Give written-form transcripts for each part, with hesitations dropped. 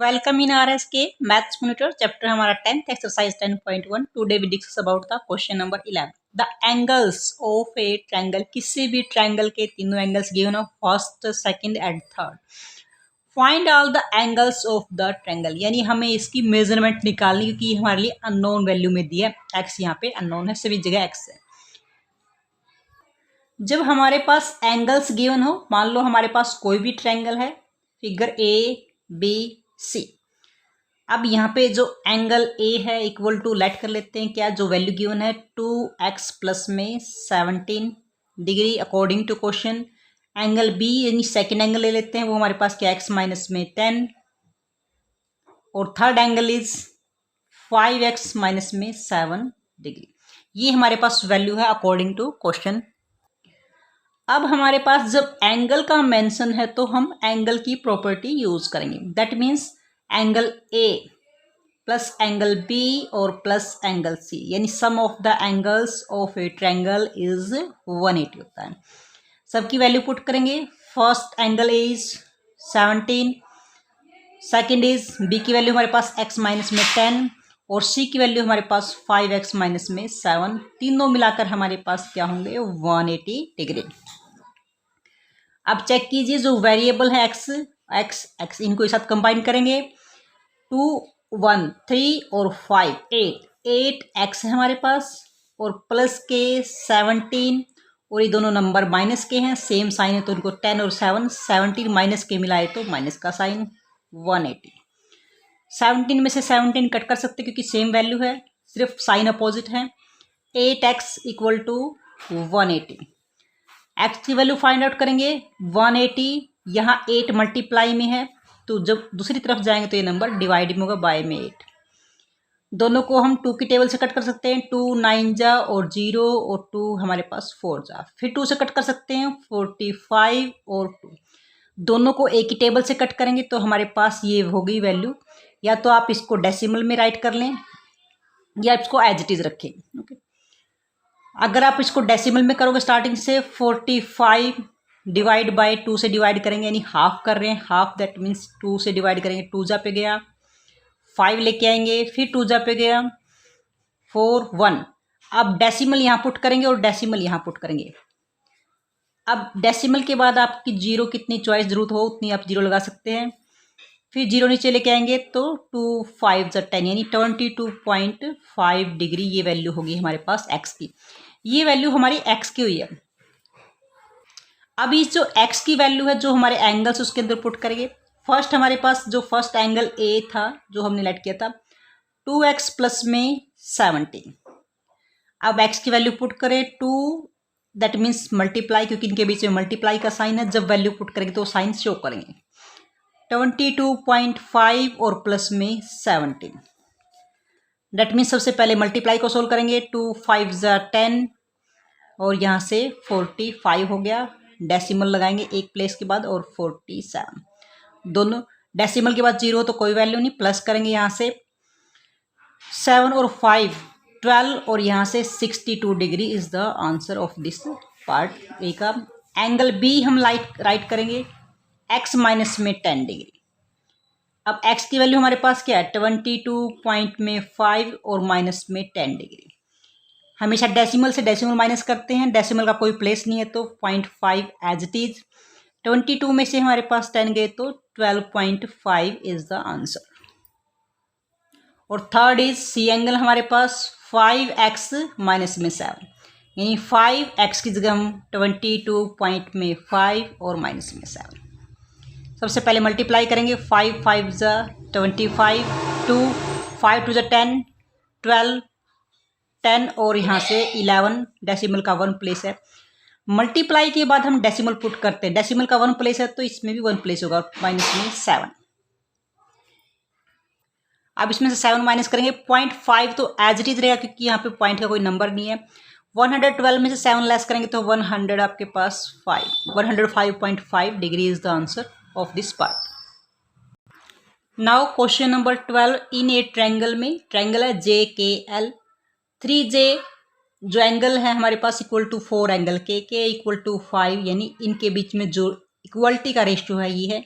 Welcome in RSK Maths Monitor chapter हमारा 10th exercise 10.1. Today we discuss about the question number 11. The angles of a triangle, किसी भी triangle के तीनों angles given है first, second and third. Find all the angles of the triangle. यानी हमें इसकी measurement निकालनी क्योंकि ये हमारे लिए अननोन वैल्यू में दिया है. x यहाँ पे अननोन है, सभी जगह x है. जब हमारे पास एंगल्स गिवन हो, मान लो हमारे पास कोई भी ट्रायंगल है, फिगर ए बी सी. अब यहाँ पे जो एंगल ए है इक्वल टू लेट कर लेते हैं क्या, जो वैल्यू गिवन है 2x प्लस में 17 degree according to question. Angle B यानी सेकेंड एंगल ले लेते हैं, वो हमारे पास क्या x माइनस में 10 और third angle is 5x minus में 7 डिग्री. ये हमारे पास वैल्यू है अकॉर्डिंग टू क्वेश्चन. अब हमारे पास जब एंगल का मेंशन है तो हम एंगल की प्रॉपर्टी यूज करेंगे. That means angle A plus angle B और प्लस एंगल सी, यानी sum of the angles of a triangle is 180 होता है. सबकी वैल्यू पुट करेंगे. First angle is 17, second is B की वैल्यू हमारे पास x माइनस में 10 और सी की वैल्यू हमारे पास 5x माइनस में 7. तीनों मिलाकर हमारे पास क्या होंगे 180 डिग्री. अब चेक कीजिए जो वेरिएबल है x इनको एक साथ कंबाइन करेंगे. 2 1 3 और 5 8x है हमारे पास और प्लस के 17 और ये दोनों नंबर माइनस के हैं, सेम साइन है तो इनको 10 और 7 17 माइनस के मिलाए तो माइनस का साइन 180. 17 में से 17 कट कर सकते क्योंकि सेम वैल्यू है, सिर्फ साइन अपोजिट है. 8x equal to 180. x की वैल्यू फाइंड आउट करेंगे. 180 यहाँ 8 मल्टीप्लाई में है तो जब दूसरी तरफ जाएंगे तो ये नंबर डिवाइड में होगा बाय में 8. दोनों को हम 2 की टेबल से कट कर सकते हैं. 2 9 जा और 0 और 2 हमारे पास 4 जा. फिर 2 से कट कर सकते हैं 45 और 2. दोनों को एक ही टेबल से कट करेंगे तो हमारे पास ये होगी वैल्यू. या तो आप इसको डेसिमल में राइट कर लें या इसको एज इट इज रखें. ओके, अगर आप इसको डेसिमल में करोगे स्टार्टिंग से 45 डिवाइड बाय 2 से डिवाइड करेंगे यानी हाफ कर रहे हैं. हाफ दैट मीन्स 2 से डिवाइड करेंगे, 2 जा पे गया, 5 लेके आएंगे, फिर 2 जा पे गया, 4 1. अब डेसिमल यहाँ पुट करेंगे और डेसिमल यहाँ पुट करेंगे. अब डेसिमल के बाद आपकी जीरो कितनी चॉइस जरूरत हो उतनी आप जीरो लगा सकते हैं. फिर जीरो नीचे लेके आएंगे तो 2 5 जा 10 यानी 22.5 डिग्री ये वैल्यू होगी हमारे पास x की. ये वैल्यू हमारी x की हुई है. अब इस जो x की वैल्यू है जो हमारे एंगल्स उसके अंदर पुट करेंगे. फर्स्ट हमारे पास जो फर्स्ट एंगल a था जो हमने लेट किया था 2x प्लस में 17. अब x की वैल्यू पुट करें 2 दैट मीन्स मल्टीप्लाई, क्योंकि इनके बीच में मल्टीप्लाई का साइन है. जब वैल्यू पुट करेंगे तो साइन शो करेंगे. 22.5 और प्लस में 17 दैट मीन्स सबसे पहले मल्टीप्लाई को सोल्व करेंगे. 2 5 जा 10 और यहाँ से 45 हो गया. डेसिमल लगाएंगे एक प्लेस के बाद और 47. दोनों डेसिमल के बाद जीरो हो तो कोई वैल्यू नहीं, प्लस करेंगे यहाँ से 7 और 5 12 और यहाँ से 62 degree is the answer of this part A का. एंगल बी हम राइट करेंगे x माइनस में 10 डिग्री. अब x की वैल्यू हमारे पास क्या है 22.5 और माइनस में 10 डिग्री. हमेशा डेसिमल से डेसिमल माइनस करते हैं, डेसिमल का कोई प्लेस नहीं है तो 0.5 एज इट इज. 22 में से हमारे पास 10 गए तो 12.5 इज द आंसर. और थर्ड इज सी एंगल हमारे पास 5x माइनस में 7 यानी 5x की जगह हम 22.5 और माइनस में 7. सबसे पहले मल्टीप्लाई करेंगे. 5 5 जा 25 2 5 2 जा 10 12 10 और यहाँ से 11 डेसिमल का 1 प्लेस है. मल्टीप्लाई के बाद हम डेसिमल पुट करते हैं. डेसिमल का 1 प्लेस है तो इसमें भी 1 प्लेस होगा माइनस में 7. अब इसमें से 7 माइनस करेंगे 0.5 तो एज इट इज रहेगा क्योंकि यहाँ पे पॉइंट का कोई नंबर नहीं है. 112 में से 7 लेस करेंगे तो 100 आपके पास 105.5 degree is the answer of this part. Now question number 12. In a triangle में ट्रायंगल है JKL. 3J जो एंगल है हमारे पास equal to 4 angle K equal to 5 यानी इनके बीच में जो इक्वलिटी का रेशियो है ये है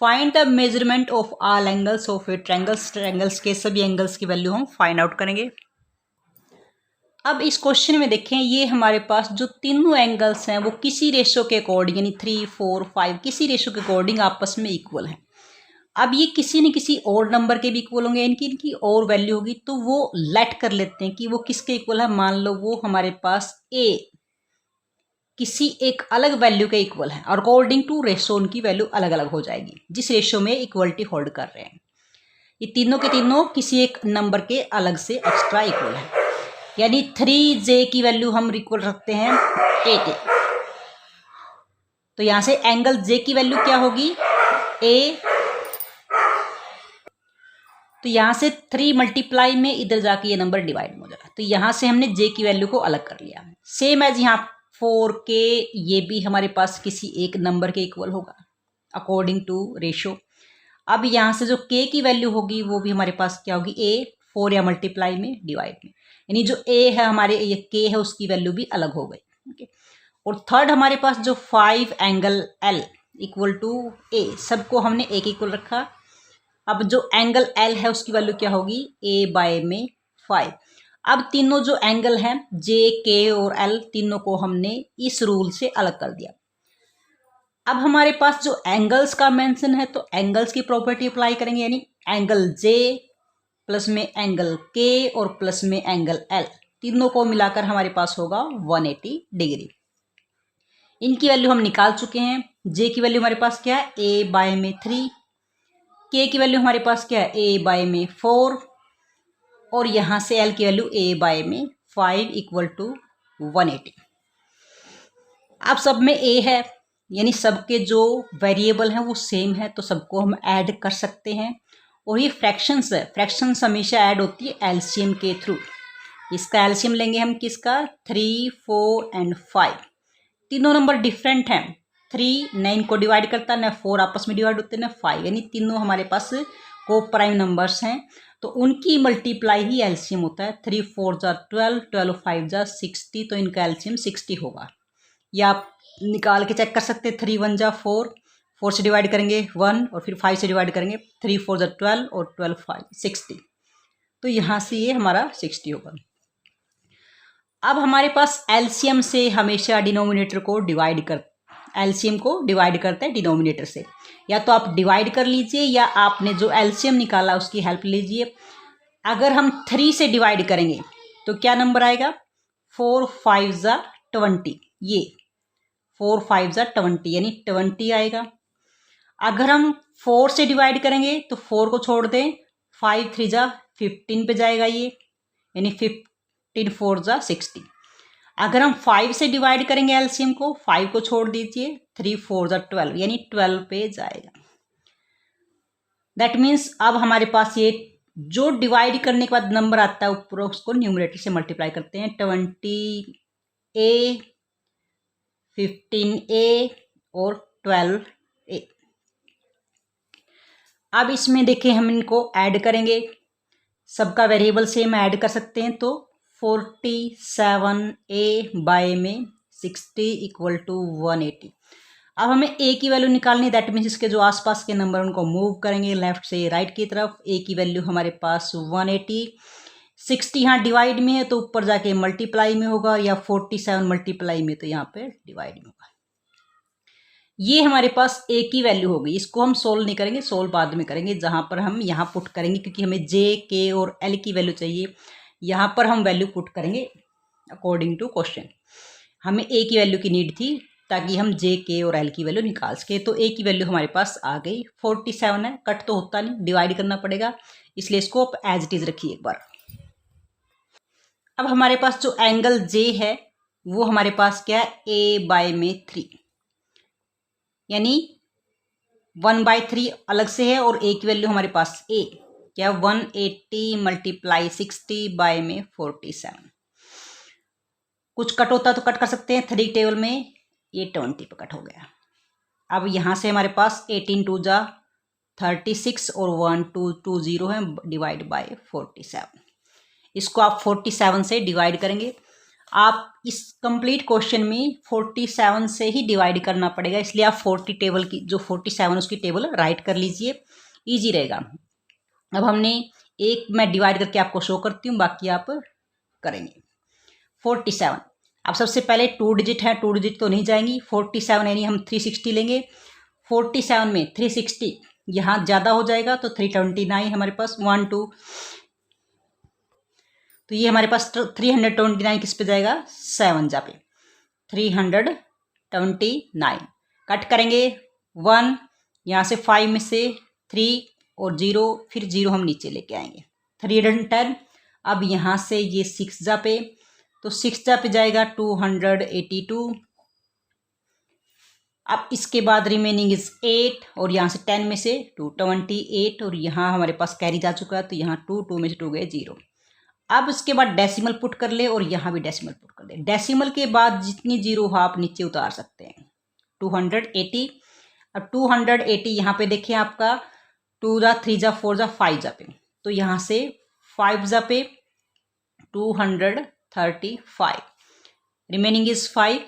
find the measurement of all angles of A triangles, triangles के सभी एंगल्स की वैल्यू हम फाइंड आउट करेंगे। अब इस क्वेश्चन में देखें, ये हमारे पास जो तीनों एंगल्स हैं वो किसी रेशो के अकॉर्डिंग यानी 3, 4, 5 किसी रेशो के अकॉर्डिंग आपस में इक्वल हैं। अब ये किसी न किसी और नंबर के भी इक्वल होंगे, इनकी और वैल्यू होगी, तो वो लेट कर लेते हैं कि वो किसके इक्वल है। मान लो वो हमारे पास ए किसी एक अलग वैल्यू के इक्वल है और अकॉर्डिंग टू रेशो उनकी वैल्यू अलग अलग हो जाएगी, जिस रेशो में इक्वलिटी होल्ड कर रहे हैं। ये तीनों के तीनों किसी एक नंबर के अलग से एक्स्ट्रा इक्वल है, यानी 3j की वैल्यू हम इक्वल रखते हैं ए के। तो यहां से एंगल जे की वैल्यू क्या होगी, ए। तो यहां से 3 मल्टीप्लाई में इधर जाके ये नंबर डिवाइड हो जाएगा, तो यहां से हमने जे की वैल्यू को अलग कर लिया। सेम एज यहाँ 4k, ये भी हमारे पास किसी एक नंबर के इक्वल होगा अकॉर्डिंग टू रेशो। अब यहाँ से जो k की वैल्यू होगी वो भी हमारे पास क्या होगी, a 4 या मल्टीप्लाई में डिवाइड में, यानी जो a है हमारे ये k है उसकी वैल्यू भी अलग हो गई। ओके, और थर्ड हमारे पास जो 5 angle l equal to a, सबको हमने एक इक्वल रखा। अब जो एंगल l है उसकी वैल्यू क्या होगी, a बाय में 5। अब तीनों जो एंगल हैं j, k और l, तीनों को हमने इस रूल से अलग कर दिया। अब हमारे पास जो एंगल्स का मेंशन है तो एंगल्स की प्रॉपर्टी अप्लाई करेंगे, यानी एंगल j प्लस में एंगल k और प्लस में एंगल l, तीनों को मिलाकर हमारे पास होगा 180 डिग्री। इनकी वैल्यू हम निकाल चुके हैं। j की वैल्यू हमारे पास क्या है, a बाय में 3, k की वैल्यू हमारे पास क्या है, a बाय में 4, और यहाँ से l की वैल्यू a बाय में 5 इक्वल टू 180। अब सब में a है, यानी सबके जो वेरिएबल हैं वो सेम है, तो सबको हम ऐड कर सकते हैं। और ये फ्रैक्शंस है, फ्रैक्शंस हमेशा ऐड होती है एलसीएम के थ्रू। इसका एलसीएम लेंगे हम किसका, 3, 4 एंड 5। तीनों नंबर डिफरेंट हैं, 3 9 को डिवाइड करता है ना, 4 आपस में डिवाइड होते हैं ना 5, यानी तीनों हमारे पास को प्राइम नंबर्स हैं, तो उनकी मल्टीप्लाई ही एलसीएम होता है। 3 4 जा 12, 12 5 जा 60, तो इनका एलसीएम 60 होगा। या आप निकाल के चेक कर सकते हैं, 3 1 जा 4, 4 से डिवाइड करेंगे 1 और फिर 5 से डिवाइड करेंगे, 3 4 जा 12 और 12 5 60, तो यहाँ से ये हमारा 60 होगा। अब हमारे पास एलसीएम से हमेशा डिनोमिनेटर को डिवाइड कर, एलसीएम को डिवाइड करते हैं डिनोमिनेटर से, या तो आप डिवाइड कर लीजिए या आपने जो एलसीएम निकाला उसकी हेल्प लीजिए। अगर हम 3 से डिवाइड करेंगे तो क्या नंबर आएगा, 4 5 जा 20, ये 4 5 जा 20 यानी 20 आएगा। अगर हम 4 से डिवाइड करेंगे तो 4 को छोड़ दें, 5 3 जा 15 पे जाएगा ये, यानी 15 4 जा 60। अगर हम 5 से डिवाइड करेंगे एलसीएम को, 5 को छोड़ दीजिए, 3 4 जा 12 यानी 12 पे जाएगा। दैट मीन्स अब हमारे पास ये जो डिवाइड करने के बाद नंबर आता है ऊपर, उसको न्यूमरेटर से मल्टीप्लाई करते हैं, 20a 15a और 12a। अब इसमें देखें हम इनको ऐड करेंगे, सबका वेरिएबल सेम ऐड कर सकते हैं, तो 47a बाय में 60 इक्वल टू 180। अब हमें a की वैल्यू निकालनी है, दैट मीन्स इसके जो आसपास के नंबर उनको मूव करेंगे लेफ्ट से राइट की तरफ। a की वैल्यू हमारे पास 180, 60 यहाँ डिवाइड में है तो ऊपर जाके मल्टीप्लाई में होगा, या 47 मल्टीप्लाई में तो यहाँ पे डिवाइड में होगा। ये हमारे पास a की वैल्यू होगी, इसको हम सोल्व नहीं करेंगे, सोल्व बाद में करेंगे, जहाँ पर हम यहाँ पुट करेंगे, क्योंकि हमें j, k और l की वैल्यू चाहिए। यहाँ पर हम वैल्यू पुट करेंगे अकॉर्डिंग टू क्वेश्चन। हमें a की वैल्यू की नीड थी ताकि हम j, k और l की वैल्यू निकाल सके, तो a की वैल्यू हमारे पास आ गई 47 है, कट तो होता नहीं, डिवाइड करना पड़ेगा, इसलिए इसको आप एज इट इज रखिए एक बार। अब हमारे पास जो एंगल j है वो हमारे पास क्या है, a बाय में 3, यानी 1/3 अलग से है, और a की वैल्यू हमारे पास a क्या, 180 मल्टीप्लाई 60 बाय में 47। कुछ कट होता है तो कट कर सकते हैं, 3 टेबल में ये 20 पे कट हो गया। अब यहाँ से हमारे पास 18 2 जा 36 और 1 2 2 0 है, डिवाइड बाय 47। इसको आप 47 से डिवाइड करेंगे। आप इस कंप्लीट क्वेश्चन में 47 से ही डिवाइड करना पड़ेगा, इसलिए आप 40 टेबल की जो 47 उसकी टेबल राइट कर लीजिए, ईजी रहेगा। अब हमने एक मैं डिवाइड करके आपको शो करती हूँ, बाकी आप करेंगे। 47 अब सबसे पहले 2 डिजिट है, 2 डिजिट तो नहीं जाएंगी। 47 यानी हम 360 लेंगे। 47 में 360 यहाँ ज़्यादा हो जाएगा तो 329 हमारे पास 1 2, तो ये हमारे पास 329 किस पे जाएगा, 7 जा पे 329 कट करेंगे 1, यहाँ से 5 में से 3 और 0, फिर 0 हम नीचे लेके आएंगे 310। अब यहाँ से ये 6 जा पे, तो 6 जा पे जाएगा 282। अब इसके बाद रिमेनिंग इज 8 और यहाँ से 10 में से 228 और यहाँ हमारे पास कैरी जा चुका है, तो यहाँ 2 में से 2 गए 0। अब इसके बाद डेसिमल पुट कर ले और यहाँ भी डेसिमल पुट कर दे। डेसिमल के बाद जितनी 0 हो आप नीचे उतार सकते हैं 280। अब 280 यहाँ पे देखिए आपका 2 जा 3 जा 4 जा 5 जा पे, तो यहाँ से 5 जा पे 235, रिमेनिंग इज 5,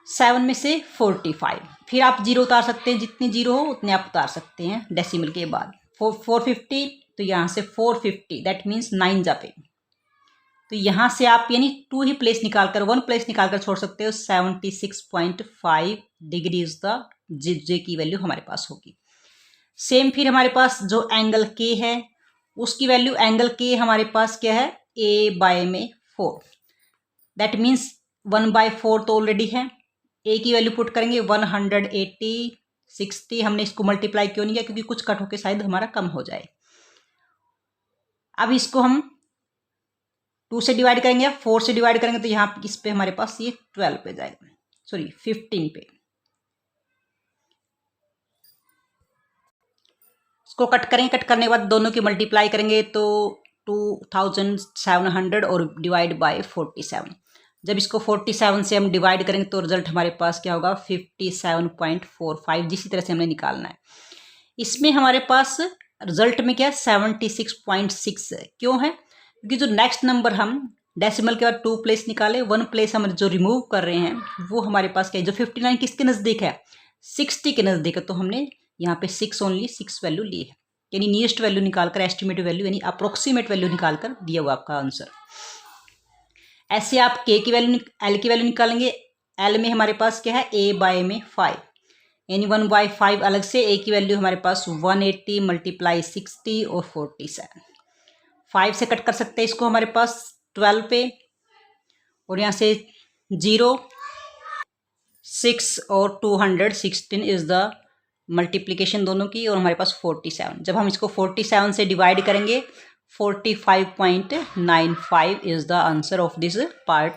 7 में से 45। फिर आप 0 उतार सकते हैं, जितनी 0 हो उतने आप उतार सकते हैं डेसिमल के बाद। 450, तो यहाँ से 450 दैट मीन्स 9 जा पे, तो यहाँ से आप यानी 2 ही प्लेस निकाल कर 1 प्लेस निकाल कर छोड़ सकते हो। 76.5 डिग्री इज द जे की वैल्यू हमारे पास होगी। सेम फिर हमारे पास जो एंगल के है उसकी वैल्यू, एंगल के हमारे पास क्या है, a बाय में 4 दैट मीन्स 1/4 तो ऑलरेडी है। a की वैल्यू पुट करेंगे 180 60, हमने इसको मल्टीप्लाई क्यों नहीं किया, क्योंकि कुछ कट होकर शायद हमारा कम हो जाए। अब इसको हम 2 से डिवाइड करेंगे, 4 से डिवाइड करेंगे, तो यहाँ इस पे हमारे पास ये 12 पे जाएगा, सॉरी 15 पे। इसको कट करेंगे, कट करने के बाद दोनों की मल्टीप्लाई करेंगे तो 2700 और डिवाइड बाय 47। जब इसको 47 से हम डिवाइड करेंगे तो रिजल्ट हमारे पास क्या होगा, 57.45। जिसी तरह से हमने निकालना है। इसमें हमारे पास रिजल्ट में क्या 76.6 है। क्यों है, क्योंकि जो नेक्स्ट नंबर हम डेसिमल के बाद 2 प्लेस निकाले, 1 प्लेस हम जो रिमूव कर रहे हैं वो हमारे पास क्या है, जो 59 किसके नज़दीक है, 60 के नज़दीक है, तो हमने यहाँ पे 6 ओनली 6 वैल्यू ली है, यानी नियरेस्ट वैल्यू निकालकर एस्टिमेटेड वैल्यू यानी अप्रोक्सीमेट वैल्यू निकालकर दिया हुआ आपका आंसर। ऐसे आप के की वैल्यू एल की वैल्यू निकालेंगे। एल में हमारे पास क्या है, a बाय में 5 यानी 1/5 अलग से। a की वैल्यू हमारे पास 180 मल्टीप्लाई 60 और 47। 5 से कट कर सकते हैं इसको हमारे पास 12 पे, और यहाँ से 0 6 और 216 इज द मल्टीप्लिकेशन दोनों की, और हमारे पास 47। जब हम इसको 47 से डिवाइड करेंगे 45.95 is the answer of this part